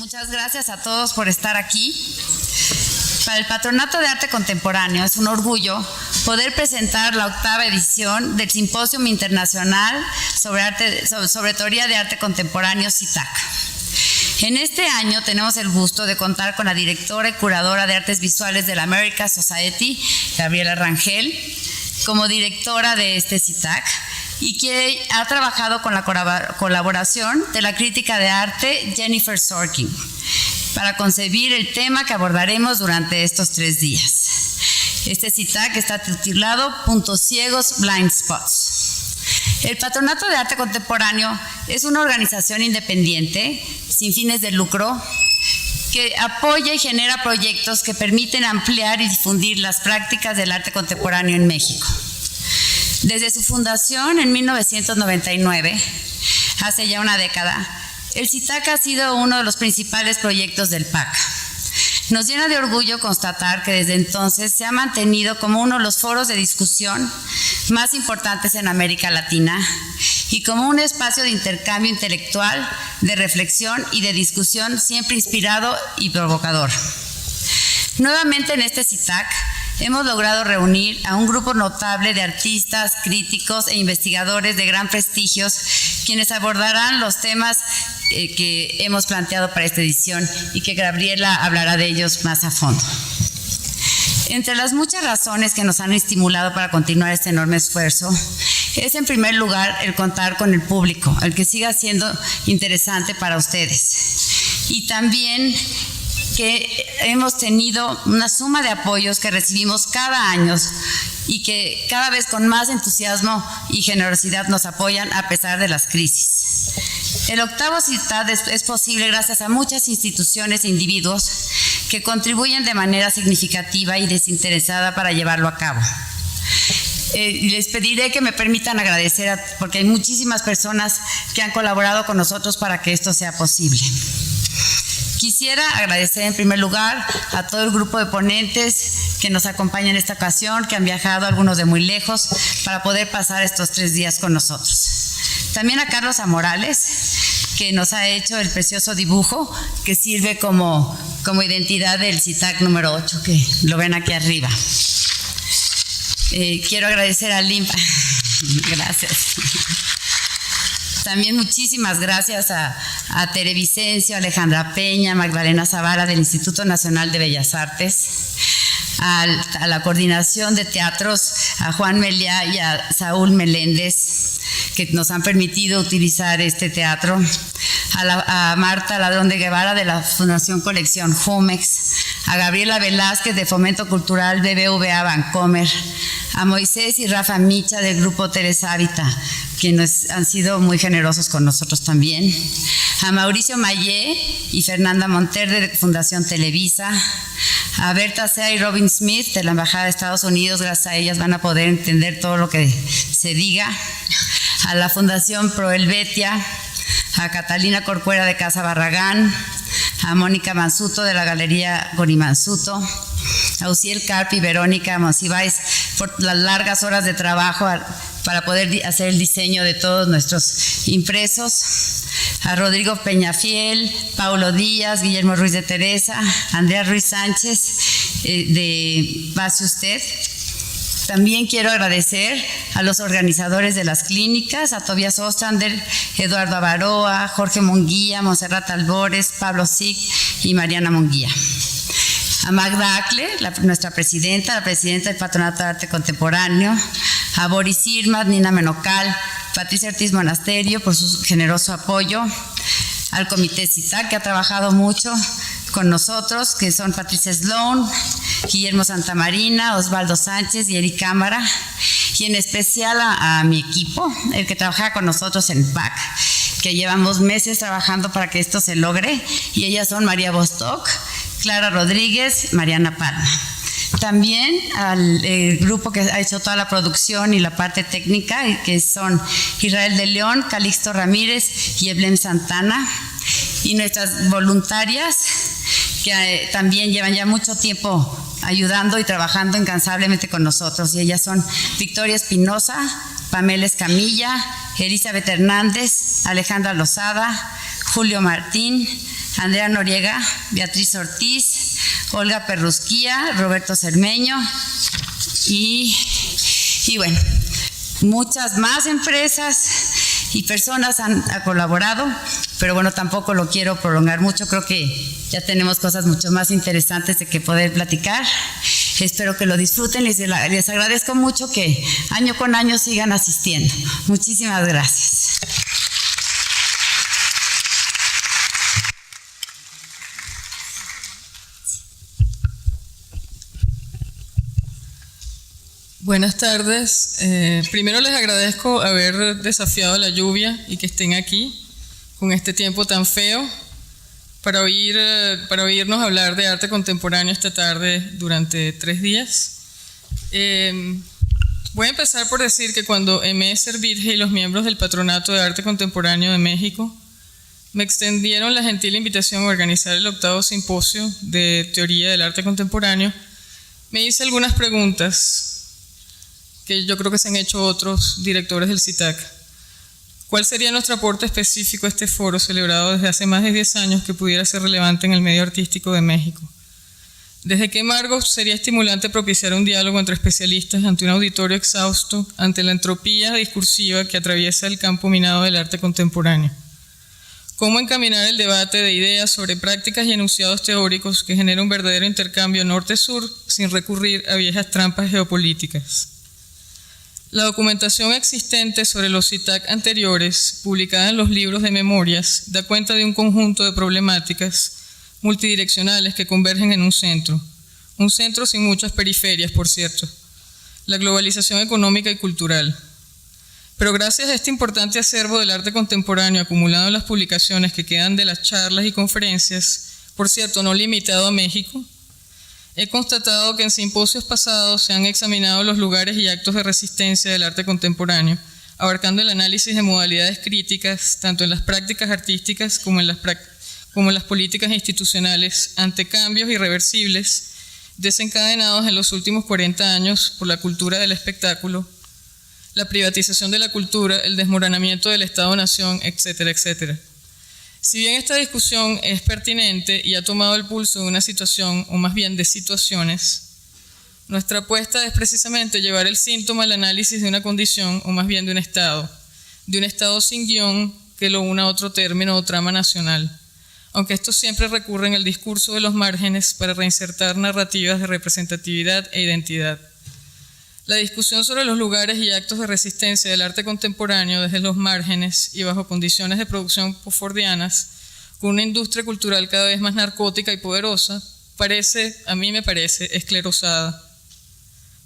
Muchas gracias a todos por estar aquí. Para el Patronato de Arte Contemporáneo es un orgullo poder presentar la 8ª edición del Simposio Internacional sobre Teoría de Arte Contemporáneo, CITAC. En este año tenemos el gusto de contar con la directora y curadora de artes visuales de la American Society, Gabriela Rangel, como directora de este CITAC, y que ha trabajado con la colaboración de la crítica de arte Jennifer Sorkin para concebir el tema que abordaremos durante estos 3 días. Este CITAC está titulado Puntos Ciegos, Blind Spots. El Patronato de Arte Contemporáneo es una organización independiente, sin fines de lucro, que apoya y genera proyectos que permiten ampliar y difundir las prácticas del arte contemporáneo en México. Desde su fundación en 1999, hace ya una década, el CITAC ha sido uno de los principales proyectos del PAC. Nos llena de orgullo constatar que desde entonces se ha mantenido como uno de los foros de discusión más importantes en América Latina y como un espacio de intercambio intelectual, de reflexión y de discusión siempre inspirado y provocador. Nuevamente en este CITAC hemos logrado reunir a un grupo notable de artistas, críticos e investigadores de gran prestigio, quienes abordarán los temas que hemos planteado para esta edición y que Gabriela hablará de ellos más a fondo. Entre las muchas razones que nos han estimulado para continuar este enorme esfuerzo, es en primer lugar el contar con el público, el que siga siendo interesante para ustedes. Y también que hemos tenido una suma de apoyos que recibimos cada año y que cada vez con más entusiasmo y generosidad nos apoyan a pesar de las crisis. El 8º CITAC es posible gracias a muchas instituciones e individuos que contribuyen de manera significativa y desinteresada para llevarlo a cabo. Les pediré que me permitan agradecer porque hay muchísimas personas que han colaborado con nosotros para que esto sea posible. Quisiera agradecer en primer lugar a todo el grupo de ponentes que nos acompañan en esta ocasión, que han viajado algunos de muy lejos para poder pasar estos 3 días con nosotros. También a Carlos Amorales, que nos ha hecho el precioso dibujo que sirve como identidad del CITAC número 8, que lo ven aquí arriba. Quiero agradecer a Limpa. Gracias. También muchísimas gracias a Tere Vicencio, Alejandra Peña, Magdalena Zavala del Instituto Nacional de Bellas Artes, a la coordinación de teatros, a Juan Meliá y a Saúl Meléndez, que nos han permitido utilizar este teatro, a Marta Ladrón de Guevara de la Fundación Colección Jumex, a Gabriela Velázquez de Fomento Cultural BBVA Bancomer, a Moisés y Rafa Micha del Grupo Teresa Hábita, quienes han sido muy generosos con nosotros también, a Mauricio Mayé y Fernanda Monterde de Fundación Televisa, a Berta Sea y Robin Smith de la Embajada de Estados Unidos. Gracias a ellas van a poder entender todo lo que se diga, a la Fundación Proelvetia, a Catalina Corcuera de Casa Barragán, a Mónica Mansuto de la Galería Gorimansuto, a Uciel Carpi y Verónica Monsiváis por las largas horas de trabajo para poder hacer el diseño de todos nuestros impresos, a Rodrigo Peñafiel, Paulo Díaz, Guillermo Ruiz de Teresa, Andrea Ruiz Sánchez de Pase Usted. También quiero agradecer a los organizadores de las clínicas, a Tobias Ostrander, Eduardo Avaroa, Jorge Munguía, Monserrat Albores, Pablo Sig y Mariana Munguía. A Magda Acle, nuestra presidenta, la presidenta del Patronato de Arte Contemporáneo, a Boris Irma, Nina Menocal, Patricia Ortiz Monasterio por su generoso apoyo, al Comité CITAC que ha trabajado mucho con nosotros, que son Patricia Sloan, Guillermo Santamarina, Osvaldo Sánchez y Eric Cámara, y en especial a mi equipo, el que trabaja con nosotros en PAC, que llevamos meses trabajando para que esto se logre, y ellas son María Bostock, Clara Rodríguez, Mariana Palma. También al grupo que ha hecho toda la producción y la parte técnica, que son Israel de León, Calixto Ramírez y Eblem Santana, y nuestras voluntarias que también llevan ya mucho tiempo ayudando y trabajando incansablemente con nosotros, y ellas son Victoria Espinosa, Pamela Escamilla, Elizabeth Hernández, Alejandra Lozada, Julio Martín, Andrea Noriega, Beatriz Ortiz, Olga Perrusquía, Roberto Cermeño y bueno, muchas más empresas y personas han colaborado, pero bueno, tampoco lo quiero prolongar mucho, creo que ya tenemos cosas mucho más interesantes de que poder platicar. Espero que lo disfruten, les agradezco mucho que año con año sigan asistiendo. Muchísimas gracias. Buenas tardes. Primero les agradezco haber desafiado la lluvia y que estén aquí con este tiempo tan feo para oírnos hablar de arte contemporáneo esta tarde durante 3 días. Voy a empezar por decir que cuando Aimé Servitje y los miembros del Patronato de Arte Contemporáneo de México me extendieron la gentil invitación a organizar el 8º simposio de teoría del arte contemporáneo, me hice algunas preguntas que yo creo que se han hecho otros directores del CITAC. ¿Cuál sería nuestro aporte específico a este foro celebrado desde hace más de 10 años que pudiera ser relevante en el medio artístico de México? ¿Desde qué marco sería estimulante propiciar un diálogo entre especialistas ante un auditorio exhausto, ante la entropía discursiva que atraviesa el campo minado del arte contemporáneo? ¿Cómo encaminar el debate de ideas sobre prácticas y enunciados teóricos que genera un verdadero intercambio norte-sur sin recurrir a viejas trampas geopolíticas? La documentación existente sobre los CITAC anteriores, publicada en los libros de memorias, da cuenta de un conjunto de problemáticas multidireccionales que convergen en un centro sin muchas periferias, por cierto, la globalización económica y cultural. Pero gracias a este importante acervo del arte contemporáneo acumulado en las publicaciones que quedan de las charlas y conferencias, por cierto, no limitado a México, he constatado que en simposios pasados se han examinado los lugares y actos de resistencia del arte contemporáneo, abarcando el análisis de modalidades críticas, tanto en las prácticas artísticas como en las políticas institucionales, ante cambios irreversibles desencadenados en los últimos 40 años por la cultura del espectáculo, la privatización de la cultura, el desmoronamiento del Estado-Nación, etcétera, etcétera. Si bien esta discusión es pertinente y ha tomado el pulso de una situación, o más bien de situaciones, nuestra apuesta es precisamente llevar el síntoma al análisis de una condición, o más bien de un estado sin guión que lo una a otro término o trama nacional, aunque esto siempre recurre en el discurso de los márgenes para reinsertar narrativas de representatividad e identidad. La discusión sobre los lugares y actos de resistencia del arte contemporáneo desde los márgenes y bajo condiciones de producción postfordianas, con una industria cultural cada vez más narcótica y poderosa, a mí me parece, esclerosada.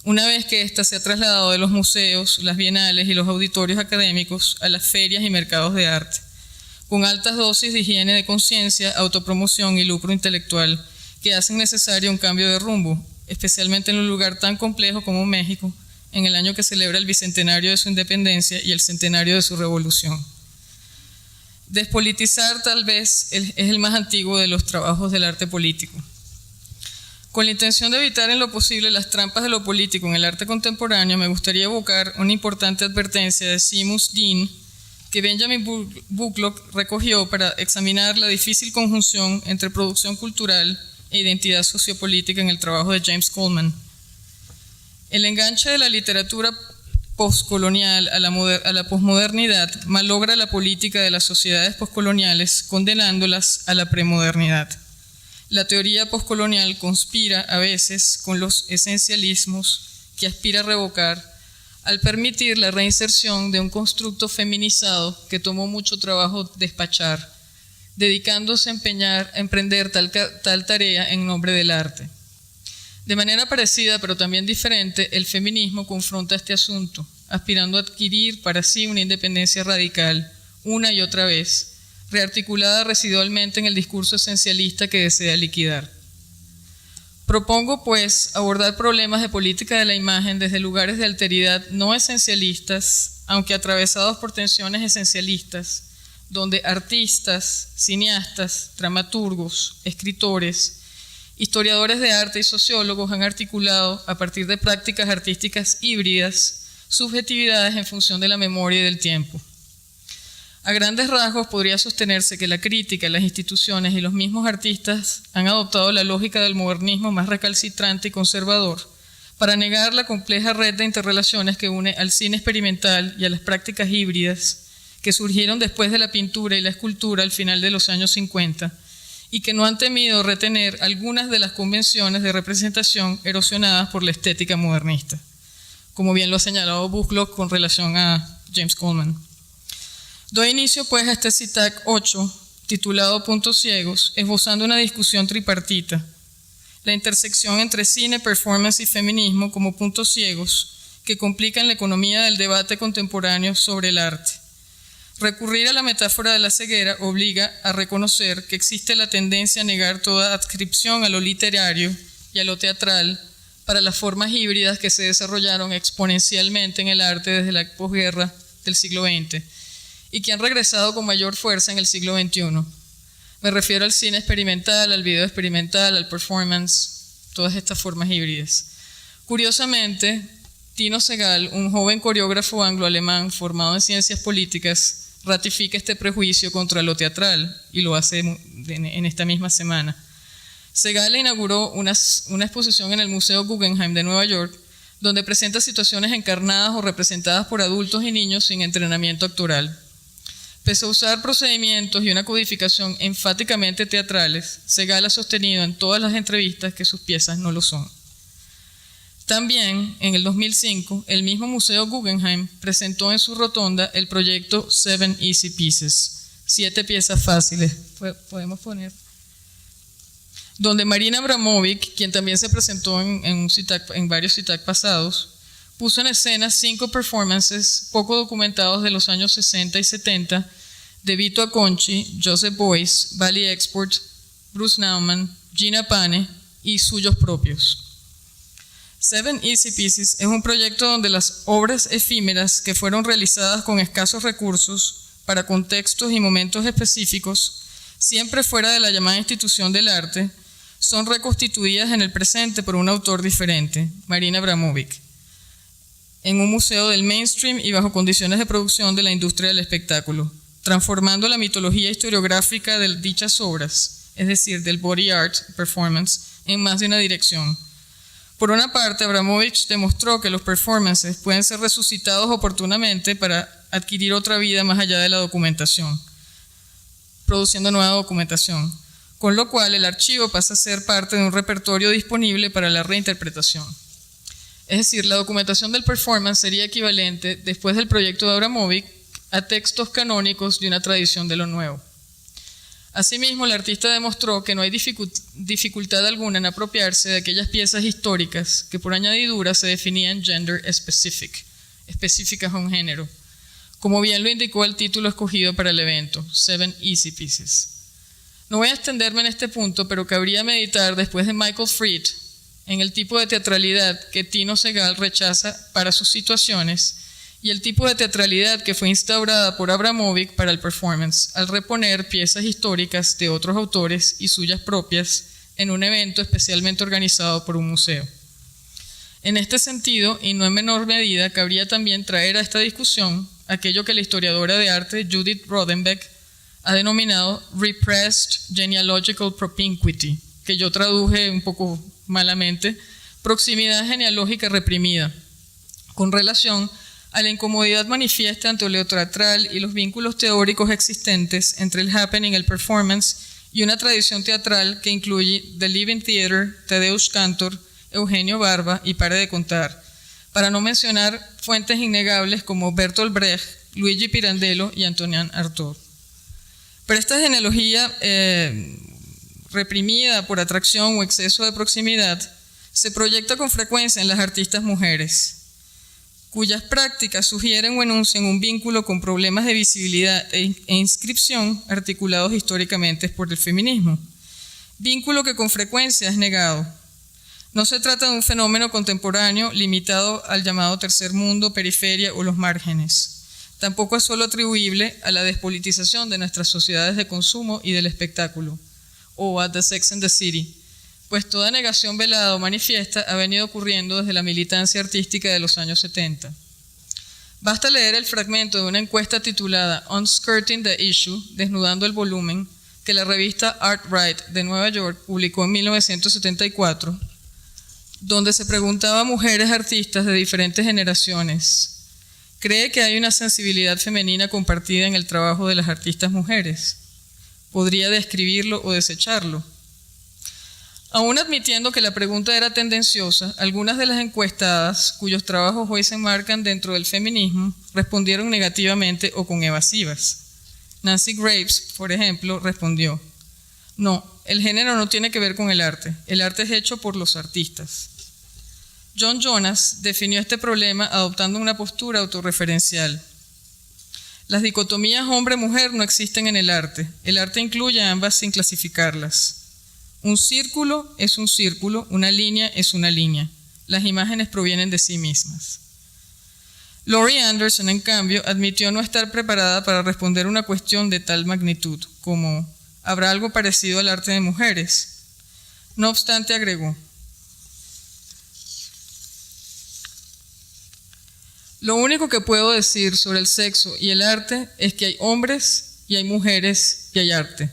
Una vez que ésta se ha trasladado de los museos, las bienales y los auditorios académicos a las ferias y mercados de arte, con altas dosis de higiene de conciencia, autopromoción y lucro intelectual, que hacen necesario un cambio de rumbo, especialmente en un lugar tan complejo como México, en el año que celebra el bicentenario de su independencia y el centenario de su revolución. Despolitizar tal vez es el más antiguo de los trabajos del arte político. Con la intención de evitar en lo posible las trampas de lo político en el arte contemporáneo, me gustaría evocar una importante advertencia de Seamus Dean que Benjamin Bucklock recogió para examinar la difícil conjunción entre producción cultural e identidad sociopolítica en el trabajo de James Coleman. El enganche de la literatura postcolonial a la posmodernidad malogra la política de las sociedades postcoloniales, condenándolas a la premodernidad. La teoría postcolonial conspira a veces con los esencialismos que aspira a revocar al permitir la reinserción de un constructo feminizado que tomó mucho trabajo despachar, dedicándose a emprender tal tarea en nombre del arte. De manera parecida, pero también diferente, el feminismo confronta este asunto, aspirando a adquirir para sí una independencia radical, una y otra vez, rearticulada residualmente en el discurso esencialista que desea liquidar. Propongo, pues, abordar problemas de política de la imagen desde lugares de alteridad no esencialistas, aunque atravesados por tensiones esencialistas, donde artistas, cineastas, dramaturgos, escritores, historiadores de arte y sociólogos han articulado, a partir de prácticas artísticas híbridas, subjetividades en función de la memoria y del tiempo. A grandes rasgos podría sostenerse que la crítica, las instituciones y los mismos artistas han adoptado la lógica del modernismo más recalcitrante y conservador para negar la compleja red de interrelaciones que une al cine experimental y a las prácticas híbridas que surgieron después de la pintura y la escultura al final de los años 50 y que no han temido retener algunas de las convenciones de representación erosionadas por la estética modernista, como bien lo ha señalado Buchlock con relación a James Coleman. Doy inicio pues a este CITAC 8, titulado Puntos Ciegos, esbozando una discusión tripartita, la intersección entre cine, performance y feminismo como puntos ciegos que complican la economía del debate contemporáneo sobre el arte. Recurrir a la metáfora de la ceguera obliga a reconocer que existe la tendencia a negar toda adscripción a lo literario y a lo teatral para las formas híbridas que se desarrollaron exponencialmente en el arte desde la posguerra del siglo XX y que han regresado con mayor fuerza en el siglo XXI. Me refiero al cine experimental, al video experimental, al performance, todas estas formas híbridas. Curiosamente, Tino Sehgal, un joven coreógrafo anglo-alemán formado en ciencias políticas, ratifica este prejuicio contra lo teatral y lo hace en esta misma semana. Sehgal inauguró una exposición en el Museo Guggenheim de Nueva York donde presenta situaciones encarnadas o representadas por adultos y niños sin entrenamiento actoral. Pese a usar procedimientos y una codificación enfáticamente teatrales, Sehgal ha sostenido en todas las entrevistas que sus piezas no lo son. También, en el 2005, el mismo Museo Guggenheim presentó en su rotonda el proyecto 7 Easy Pieces, 7 piezas fáciles, podemos poner, donde Marina Abramovic, quien también se presentó en varios CITAC pasados, puso en escena 5 performances poco documentados de los años 60 y 70 de Vito Acconci, Joseph Beuys, Bally Export, Bruce Nauman, Gina Pane y suyos propios. 7 Easy Pieces es un proyecto donde las obras efímeras que fueron realizadas con escasos recursos para contextos y momentos específicos, siempre fuera de la llamada institución del arte, son reconstituidas en el presente por un autor diferente, Marina Abramovic, en un museo del mainstream y bajo condiciones de producción de la industria del espectáculo, transformando la mitología historiográfica de dichas obras, es decir, del body art performance, en más de una dirección. Por una parte, Abramovic demostró que los performances pueden ser resucitados oportunamente para adquirir otra vida más allá de la documentación, produciendo nueva documentación, con lo cual el archivo pasa a ser parte de un repertorio disponible para la reinterpretación. Es decir, la documentación del performance sería equivalente, después del proyecto de Abramovic, a textos canónicos de una tradición de lo nuevo. Asimismo, el artista demostró que no hay dificultad alguna en apropiarse de aquellas piezas históricas que por añadidura se definían gender specific, específicas a un género, como bien lo indicó el título escogido para el evento, 7 Easy Pieces. No voy a extenderme en este punto, pero cabría meditar después de Michael Fried en el tipo de teatralidad que Tino Sehgal rechaza para sus situaciones y el tipo de teatralidad que fue instaurada por Abramovic para el performance, al reponer piezas históricas de otros autores y suyas propias en un evento especialmente organizado por un museo. En este sentido, y no en menor medida, cabría también traer a esta discusión aquello que la historiadora de arte Judith Rodenbeck ha denominado Repressed Genealogical Propinquity, que yo traduje un poco malamente, proximidad genealógica reprimida, con relación a la incomodidad manifiesta ante lo teatral y los vínculos teóricos existentes entre el happening, el performance y una tradición teatral que incluye The Living Theater, Tadeusz Kantor, Eugenio Barba y pare de contar, para no mencionar fuentes innegables como Bertolt Brecht, Luigi Pirandello y Antonin Artaud. Pero esta genealogía reprimida por atracción o exceso de proximidad se proyecta con frecuencia en las artistas mujeres, cuyas prácticas sugieren o enuncian un vínculo con problemas de visibilidad e inscripción articulados históricamente por el feminismo, vínculo que con frecuencia es negado. No se trata de un fenómeno contemporáneo limitado al llamado tercer mundo, periferia o los márgenes. Tampoco es solo atribuible a la despolitización de nuestras sociedades de consumo y del espectáculo, o a The Sex and the City, pues toda negación velada o manifiesta ha venido ocurriendo desde la militancia artística de los años 70. Basta leer el fragmento de una encuesta titulada Unskirting the Issue, desnudando el volumen, que la revista Art Right de Nueva York publicó en 1974, donde se preguntaba a mujeres artistas de diferentes generaciones: ¿cree que hay una sensibilidad femenina compartida en el trabajo de las artistas mujeres? ¿Podría describirlo o desecharlo? Aún admitiendo que la pregunta era tendenciosa, algunas de las encuestadas, cuyos trabajos hoy se enmarcan dentro del feminismo, respondieron negativamente o con evasivas. Nancy Graves, por ejemplo, respondió: no, el género no tiene que ver con el arte es hecho por los artistas. John Jonas definió este problema adoptando una postura autorreferencial. Las dicotomías hombre-mujer no existen en el arte incluye a ambas sin clasificarlas. Un círculo es un círculo, una línea es una línea. Las imágenes provienen de sí mismas. Laurie Anderson, en cambio, admitió no estar preparada para responder una cuestión de tal magnitud como: ¿habrá algo parecido al arte de mujeres? No obstante, agregó: lo único que puedo decir sobre el sexo y el arte es que hay hombres y hay mujeres y hay arte.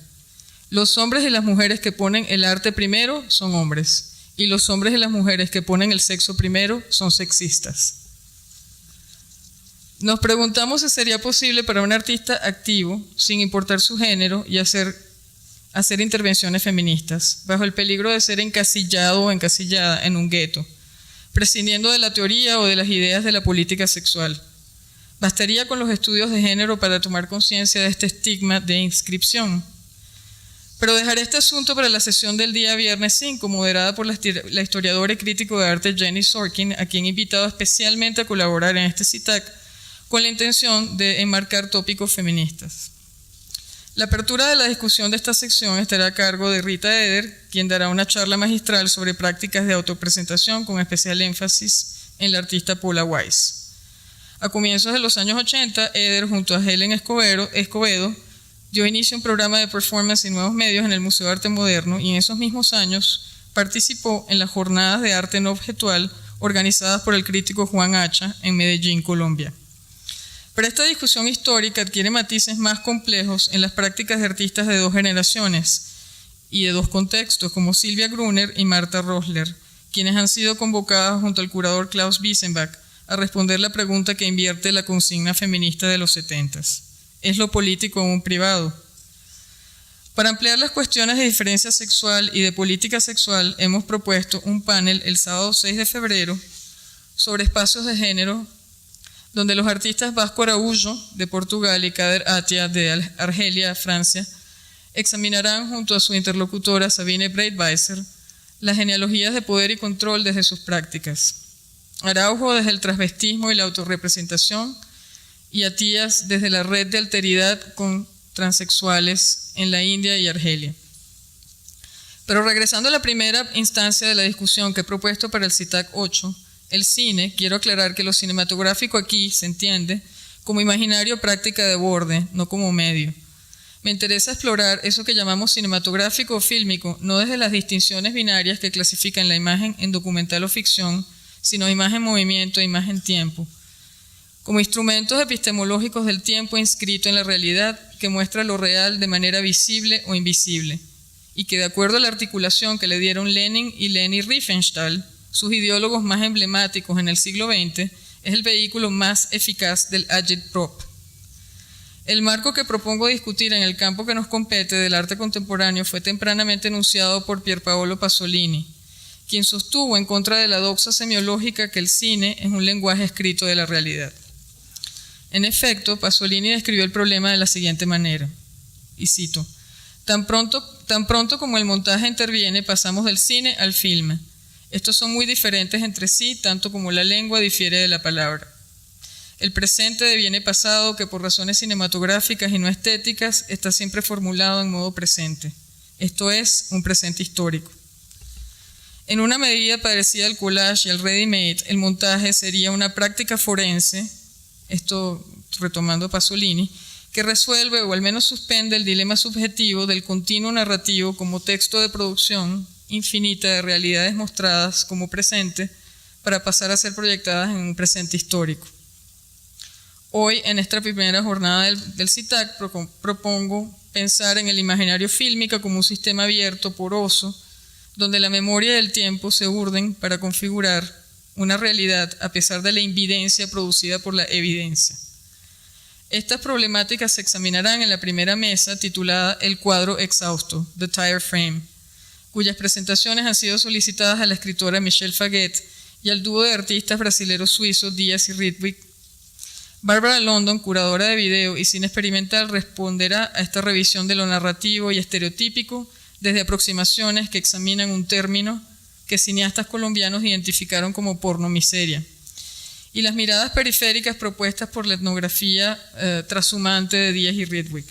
Los hombres y las mujeres que ponen el arte primero son hombres, y los hombres y las mujeres que ponen el sexo primero son sexistas. Nos preguntamos si sería posible para un artista activo, sin importar su género, y hacer intervenciones feministas, bajo el peligro de ser encasillado o encasillada en un gueto, prescindiendo de la teoría o de las ideas de la política sexual. Bastaría con los estudios de género para tomar conciencia de este estigma de inscripción. Pero dejaré este asunto para la sesión del día viernes 5, moderada por la historiadora y crítico de arte Jenny Sorkin, a quien he invitado especialmente a colaborar en este CITAC, con la intención de enmarcar tópicos feministas. La apertura de la discusión de esta sección estará a cargo de Rita Eder, quien dará una charla magistral sobre prácticas de autopresentación con especial énfasis en la artista Paula Weiss. A comienzos de los años 80, Eder, junto a Helen Escobedo, dio inicio a un programa de performance y nuevos medios en el Museo de Arte Moderno, y en esos mismos años participó en las jornadas de arte no objetual organizadas por el crítico Juan Hacha en Medellín, Colombia. Pero esta discusión histórica adquiere matices más complejos en las prácticas de artistas de dos generaciones y de dos contextos, como Silvia Gruner y Marta Rosler, quienes han sido convocadas junto al curador Klaus Wiesenbach a responder la pregunta que invierte la consigna feminista de los 70s. ¿Es lo político aún privado? Para ampliar las cuestiones de diferencia sexual y de política sexual, hemos propuesto un panel el sábado 6 de febrero sobre espacios de género, donde los artistas Vasco Araújo, de Portugal, y Kader Attia, de Argelia, Francia, examinarán junto a su interlocutora Sabine Breitweiser las genealogías de poder y control desde sus prácticas. Araujo desde el transvestismo y la autorrepresentación, y Attias desde la red de alteridad con transexuales en la India y Argelia. Pero regresando a la primera instancia de la discusión que he propuesto para el CITAC 8, el cine, quiero aclarar que lo cinematográfico aquí se entiende como imaginario práctica de borde, no como medio. Me interesa explorar eso que llamamos cinematográfico o fílmico, no desde las distinciones binarias que clasifican la imagen en documental o ficción, sino imagen-movimiento e imagen-tiempo, como instrumentos epistemológicos del tiempo inscrito en la realidad que muestra lo real de manera visible o invisible, y que de acuerdo a la articulación que le dieron Lenin y Leni Riefenstahl, sus ideólogos más emblemáticos en el siglo XX, es el vehículo más eficaz del agitprop. El marco que propongo discutir en el campo que nos compete del arte contemporáneo fue tempranamente enunciado por Pierpaolo Pasolini, quien sostuvo en contra de la doxa semiológica que el cine es un lenguaje escrito de la realidad. En efecto, Pasolini describió el problema de la siguiente manera, y cito: tan pronto como el montaje interviene, pasamos del cine al filme. Estos son muy diferentes entre sí, tanto como la lengua difiere de la palabra. El presente deviene pasado que por razones cinematográficas y no estéticas está siempre formulado en modo presente. Esto es, un presente histórico. En una medida parecida al collage y al ready-made, el montaje sería una práctica forense, esto retomando Pasolini, que resuelve o al menos suspende el dilema subjetivo del continuo narrativo como texto de producción infinita de realidades mostradas como presente para pasar a ser proyectadas en un presente histórico. Hoy, en esta primera jornada del CITAC, propongo pensar en el imaginario fílmico como un sistema abierto, poroso, donde la memoria y el tiempo se urden para configurar una realidad a pesar de la invidencia producida por la evidencia. Estas problemáticas se examinarán en la primera mesa titulada El cuadro exhausto, The Tire Frame, cuyas presentaciones han sido solicitadas a la escritora Michelle Faguet y al dúo de artistas brasileros-suizos Díaz y Ritwik. Barbara London, curadora de video y cine experimental, responderá a esta revisión de lo narrativo y estereotípico desde aproximaciones que examinan un término que cineastas colombianos identificaron como pornomiseria, y las miradas periféricas propuestas por la etnografía trashumante de Díaz y Ritwik.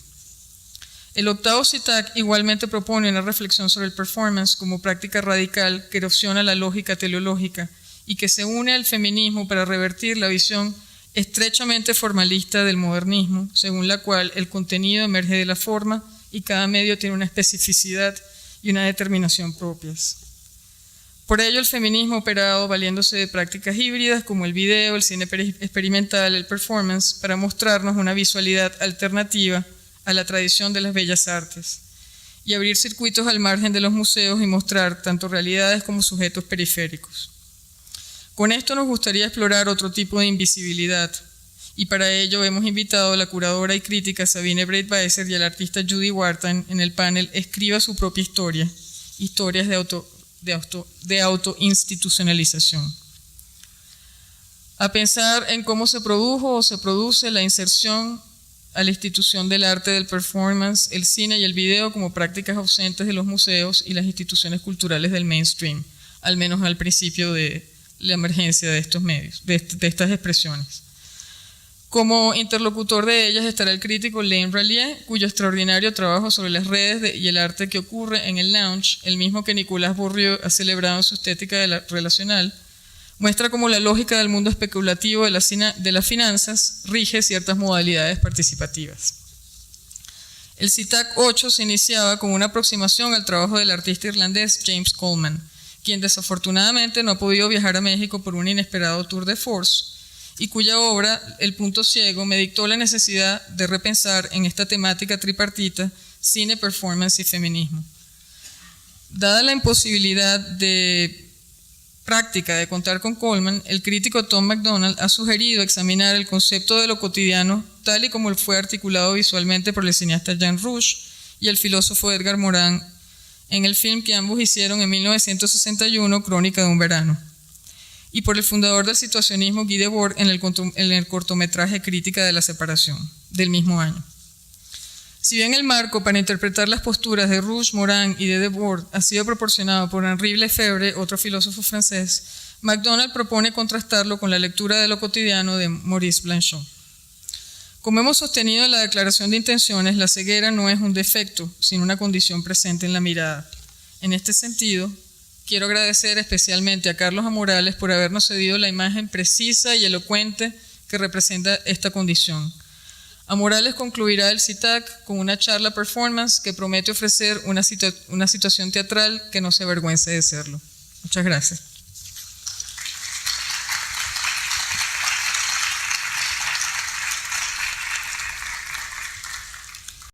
El octavo CITAC igualmente propone una reflexión sobre el performance como práctica radical que erosiona la lógica teleológica y que se une al feminismo para revertir la visión estrechamente formalista del modernismo, según la cual el contenido emerge de la forma y cada medio tiene una especificidad y una determinación propias. Por ello, el feminismo ha operado valiéndose de prácticas híbridas como el video, el cine experimental, el performance, para mostrarnos una visualidad alternativa a la tradición de las bellas artes y abrir circuitos al margen de los museos y mostrar tanto realidades como sujetos periféricos. Con esto nos gustaría explorar otro tipo de invisibilidad, y para ello hemos invitado a la curadora y crítica Sabine Breitweiser y al artista Judy Wartan en el panel Escriba su propia historia, historias de autoinstitucionalización. A pensar en cómo se produjo o se produce la inserción a la institución del arte del performance, el cine y el video como prácticas ausentes de los museos y las instituciones culturales del mainstream, al menos al principio de la emergencia de estos medios, de estas expresiones. Como interlocutor de ellas estará el crítico Lane Rallier, cuyo extraordinario trabajo sobre las redes y el arte que ocurre en el lounge, el mismo que Nicolas Bourrieu ha celebrado en su estética relacional, muestra cómo la lógica del mundo especulativo de las finanzas rige ciertas modalidades participativas. El CITAC 8 se iniciaba con una aproximación al trabajo del artista irlandés James Coleman, quien desafortunadamente no ha podido viajar a México por un inesperado tour de force, y cuya obra, El punto ciego, me dictó la necesidad de repensar en esta temática tripartita cine, performance y feminismo. Dada la imposibilidad práctica de contar con Coleman, el crítico Tom MacDonald ha sugerido examinar el concepto de lo cotidiano tal y como fue articulado visualmente por el cineasta Jean Rouch y el filósofo Edgar Morin en el film que ambos hicieron en 1961, Crónica de un verano, y por el fundador del situacionismo Guy Debord en el cortometraje Crítica de la separación, del mismo año. Si bien el marco para interpretar las posturas de Rouch, Morin y de Debord ha sido proporcionado por Henri Lefebvre, otro filósofo francés, MacDonald propone contrastarlo con la lectura de lo cotidiano de Maurice Blanchot. Como hemos sostenido en la declaración de intenciones, la ceguera no es un defecto, sino una condición presente en la mirada. En este sentido, quiero agradecer especialmente a Carlos Amorales por habernos cedido la imagen precisa y elocuente que representa esta condición. Amorales concluirá el CITAC con una charla performance que promete ofrecer una situación teatral que no se avergüence de serlo. Muchas gracias.